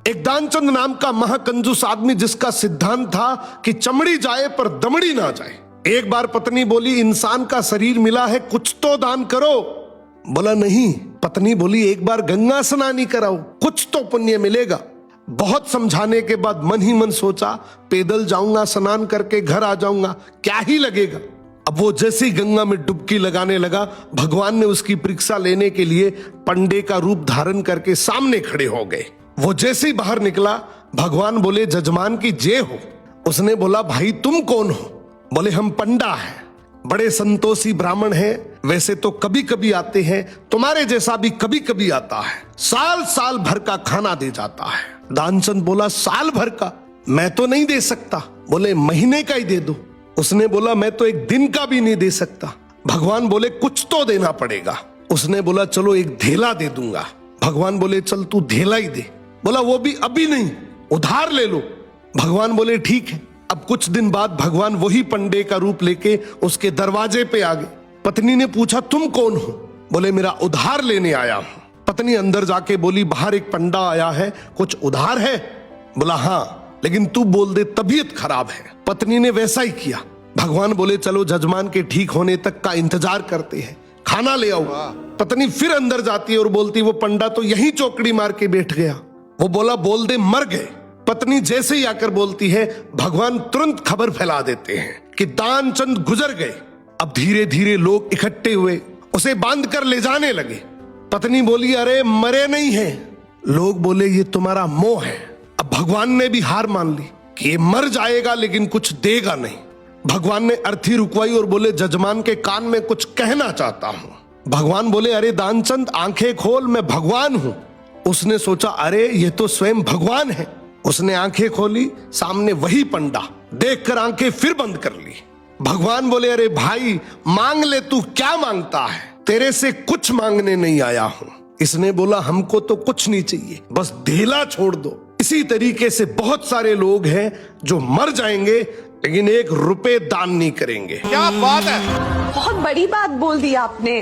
एक दानचंद नाम का महाकंजूस आदमी जिसका सिद्धांत था कि चमड़ी जाए पर दमड़ी ना जाए। एक बार पत्नी बोली, इंसान का शरीर मिला है, कुछ तो दान करो। बोला नहीं। पत्नी बोली, एक बार गंगा स्नान कराओ, कुछ तो पुण्य मिलेगा। बहुत समझाने के बाद मन ही मन सोचा, पैदल जाऊंगा, स्नान करके घर आ जाऊंगा, क्या ही लगेगा। अब वो जैसे ही गंगा में डुबकी लगाने लगा, भगवान ने उसकी परीक्षा लेने के लिए पंडे का रूप धारण करके सामने खड़े हो गए। वो जैसे ही बाहर निकला, भगवान बोले, जजमान की जय हो। उसने बोला, भाई तुम कौन हो? बोले, हम पंडा हैं, बड़े संतोषी ब्राह्मण हैं, वैसे तो कभी कभी आते हैं, तुम्हारे जैसा भी कभी कभी आता है, साल साल भर का खाना दे जाता है। दानचंद बोला, साल भर का? मैं तो नहीं दे सकता। बोले, महीने का ही दे दो। उसने बोला, मैं तो एक दिन का भी नहीं दे सकता। भगवान बोले, कुछ तो देना पड़ेगा। उसने बोला, चलो एक धेला दे दूंगा। भगवान बोले, चल तू धेला ही दे। बोला, वो भी अभी नहीं, उधार ले लो। भगवान बोले, ठीक है। अब कुछ दिन बाद भगवान वही पंडे का रूप लेके उसके दरवाजे पे आ गए। पत्नी ने पूछा, तुम कौन हो? बोले, मेरा उधार लेने आया हूं। पत्नी अंदर जाके बोली, बाहर एक पंडा आया है, कुछ उधार है? बोला, हाँ, लेकिन तू बोल दे तबीयत खराब है। पत्नी ने वैसा ही किया। भगवान बोले, चलो जजमान के ठीक होने तक का इंतजार करते हैं, खाना ले आओ। पत्नी फिर अंदर जाती है और बोलती, वो पंडा तो यहीं चौकड़ी मार के बैठ गया। वो बोला, बोल दे मर गए। पत्नी जैसे ही आकर बोलती है, भगवान तुरंत खबर फैला देते हैं कि दानचंद गुजर गए। अब धीरे धीरे लोग इकट्ठे हुए, उसे बांध कर ले जाने लगे। पत्नी बोली, अरे मरे नहीं है। लोग बोले, ये तुम्हारा मोह है। अब भगवान ने भी हार मान ली कि ये मर जाएगा लेकिन कुछ देगा नहीं। भगवान ने अर्थी रुकवाई और बोले, जजमान के कान में कुछ कहना चाहता हूं। भगवान बोले, अरे दानचंद आंखें खोल, मैं भगवान हूं। उसने सोचा, अरे ये तो स्वयं भगवान है। उसने आंखें खोली, सामने वही पंडा। देखकर आंखें फिर बंद कर ली। भगवान बोले, अरे भाई मांग ले, तू क्या मांगता है? तेरे से कुछ मांगने नहीं आया हूं। इसने बोला, हमको तो कुछ नहीं चाहिए, बस धेला छोड़ दो। इसी तरीके से बहुत सारे लोग हैं जो मर जाएंगे लेकिन 1 रुपए दान नहीं करेंगे। क्या बात है, बहुत बड़ी बात बोल दी आपने।